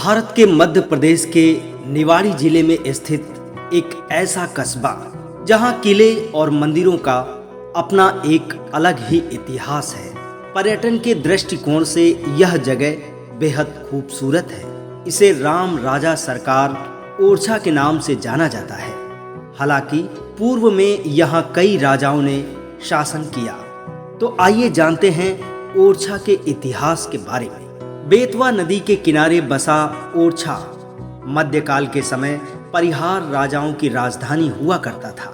भारत के मध्य प्रदेश के निवाड़ी जिले में स्थित एक ऐसा कस्बा जहां किले और मंदिरों का अपना एक अलग ही इतिहास है। पर्यटन के दृष्टिकोण से यह जगह बेहद खूबसूरत है। इसे राम राजा सरकार ओरछा के नाम से जाना जाता है। हालांकि पूर्व में यहाँ कई राजाओं ने शासन किया। तो आइए जानते हैं ओरछा के इतिहास के बारे में। बेतवा नदी के किनारे बसा ओरछा मध्यकाल के समय परिहार राजाओं की राजधानी हुआ करता था।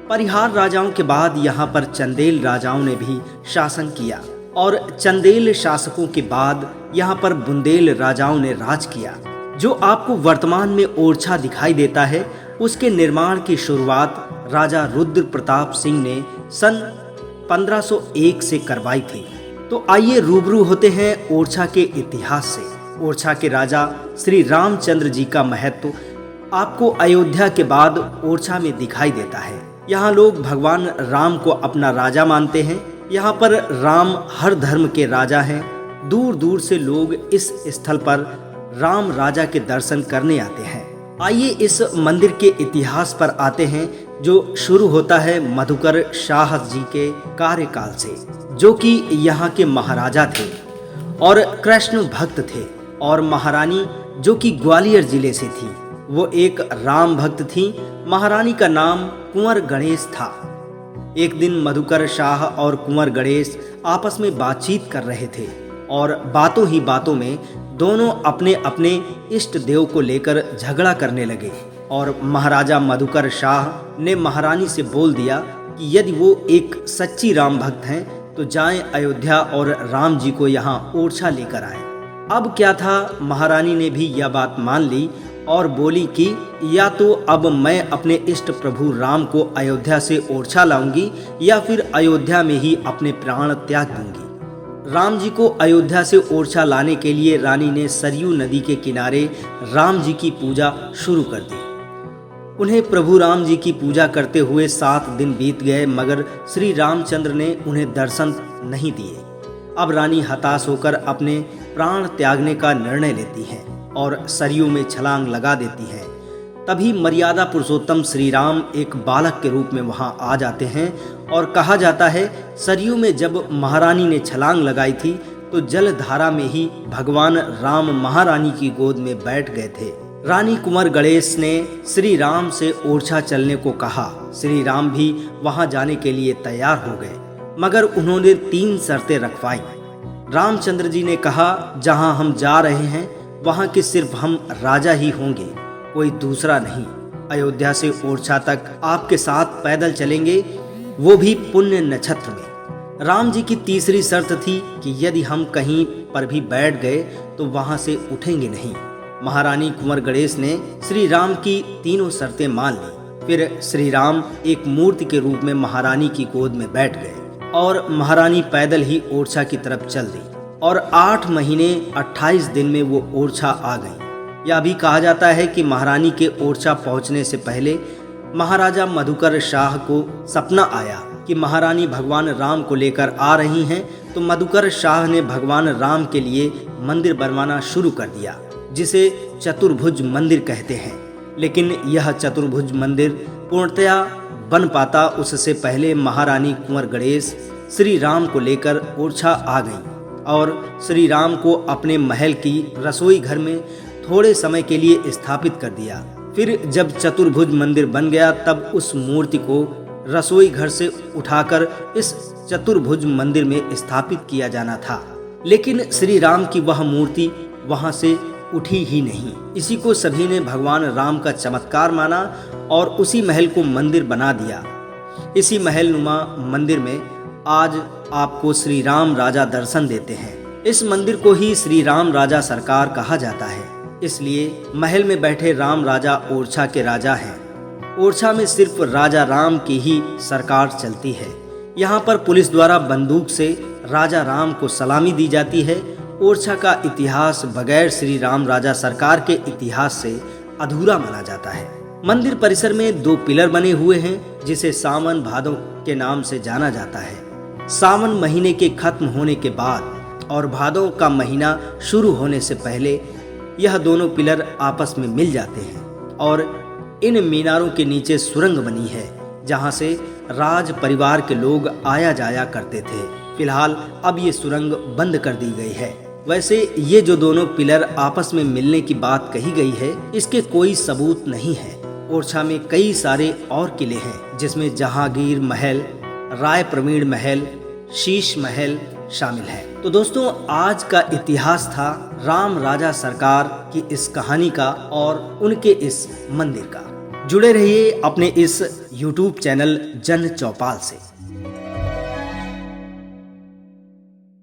परिहार राजाओं के बाद यहाँ पर चंदेल राजाओं ने भी शासन किया और चंदेल शासकों के बाद यहाँ पर बुंदेल राजाओं ने राज किया। जो आपको वर्तमान में ओरछा दिखाई देता है, उसके निर्माण की शुरुआत राजा रुद्र प्रताप सिंह ने सन 1501 से करवाई थी। तो आइए रूबरू होते हैं ओरछा के इतिहास से। ओरछा के राजा श्री रामचंद्र जी का महत्व आपको अयोध्या के बाद ओरछा में दिखाई देता है। यहाँ लोग भगवान राम को अपना राजा मानते हैं। यहाँ पर राम हर धर्म के राजा हैं। दूर दूर से लोग इस स्थल पर राम राजा के दर्शन करने आते हैं। आइए इस मंदिर के इतिहास पर आते हैं, जो शुरू होता है मधुकर शाह जी के कार्यकाल से, जो कि यहाँ के महाराजा थे और कृष्ण भक्त थे। और महारानी जो कि ग्वालियर जिले से थी, वो एक राम भक्त थी। महारानी का नाम कुंवर गणेश था। एक दिन मधुकर शाह और कुंवर गणेश आपस में बातचीत कर रहे थे और बातों ही बातों में दोनों अपने अपने इष्ट देव को लेकर झगड़ा करने लगे। और महाराजा मधुकर शाह ने महारानी से बोल दिया कि यदि वो एक सच्ची राम भक्त हैं तो जाएं अयोध्या और राम जी को यहाँ ओरछा लेकर आए। अब क्या था, महारानी ने भी यह बात मान ली और बोली कि या तो अब मैं अपने इष्ट प्रभु राम को अयोध्या से ओरछा लाऊंगी या फिर अयोध्या में ही अपने प्राण त्याग दूंगी। राम जी को अयोध्या से ओरछा लाने के लिए रानी ने सरयू नदी के किनारे राम जी की पूजा शुरू कर दी। उन्हें प्रभु राम जी की पूजा करते हुए 7 दिन बीत गए, मगर श्री रामचंद्र ने उन्हें दर्शन नहीं दिए। अब रानी हताश होकर अपने प्राण त्यागने का निर्णय लेती है और सरयू में छलांग लगा देती है। तभी मर्यादा पुरुषोत्तम श्री राम एक बालक के रूप में वहां आ जाते हैं और कहा जाता है सरयू में जब महारानी ने छलांग लगाई थी तो जलधारा में ही भगवान राम महारानी की गोद में बैठ गए थे। रानी कुंवर गणेश ने श्री राम से ओरछा चलने को कहा। श्री राम भी वहां जाने के लिए तैयार हो गए, मगर उन्होंने 3 शर्तें रखवाई। रामचंद्र जी ने कहा, जहां हम जा रहे हैं वहां के सिर्फ हम राजा ही होंगे, कोई दूसरा नहीं। अयोध्या से ओरछा तक आपके साथ पैदल चलेंगे, वो भी पुण्य नक्षत्र में। राम जी की तीसरी शर्त थी कि यदि हम कहीं पर भी बैठ गए तो वहां से उठेंगे नहीं। महारानी कुंवर गणेश ने श्री राम की तीनों शर्तें मान ली। फिर श्री राम एक मूर्ति के रूप में महारानी की गोद में बैठ गए और महारानी पैदल ही ओरछा की तरफ चल दी और 8 महीने 28 दिन में वो ओरछा आ गई। यह भी कहा जाता है कि महारानी के ओरछा पहुंचने से पहले महाराजा मधुकर शाह को सपना आया कि महारानी भगवान राम को लेकर आ रही हैं। तो मधुकर शाह ने भगवान राम के लिए मंदिर बनवाना शुरू कर दिया, जिसे चतुर्भुज मंदिर कहते हैं। लेकिन यह चतुर्भुज मंदिर पूर्णतया बन पाता उससे पहले महारानी कुंवर गणेश श्री राम को लेकर ओरछा आ गईं और श्री राम को अपने महल की रसोई घर में थोड़े समय के लिए स्थापित कर दिया। फिर जब चतुर्भुज मंदिर बन गया तब उस मूर्ति को रसोई घर से उठाकर इस चतुर्भुज मंदिर में स्थापित किया जाना था। लेकिन श्री राम की वह मूर्ति वहां से उठी ही नहीं। इसी को सभी ने भगवान राम का चमत्कार माना और उसी महल को मंदिर बना दिया। इसी महल नुमा मंदिर में आज आपको श्री राम राजा दर्शन देते हैं। इस मंदिर को ही श्री राम राजा सरकार कहा जाता है, इसलिए महल में बैठे राम राजा ओरछा के राजा हैं। ओरछा में सिर्फ राजा राम की ही सरकार चलती है। यहाँ पर पुलिस द्वारा बंदूक से राजा राम को सलामी दी जाती है। ओरछा का इतिहास बगैर श्री राम राजा सरकार के इतिहास से अधूरा माना जाता है। मंदिर परिसर में 2 पिलर बने हुए हैं, जिसे सावन भादो के नाम से जाना जाता है। सावन महीने के खत्म होने के बाद और भादों का महीना शुरू होने से पहले यह दोनों पिलर आपस में मिल जाते हैं और इन मीनारों के नीचे सुरंग बनी है जहां से राज परिवार के लोग आया जाया करते थे। फिलहाल अब ये सुरंग बंद कर दी गई है। वैसे ये जो दोनों पिलर आपस में मिलने की बात कही गई है, इसके कोई सबूत नहीं है। ओरछा में कई सारे और किले हैं जिसमें जहांगीर महल, राय प्रवीण महल, शीश महल शामिल है। तो दोस्तों, आज का इतिहास था राम राजा सरकार की इस कहानी का और उनके इस मंदिर का। जुड़े रहिए अपने इस YouTube चैनल जन चौपाल से।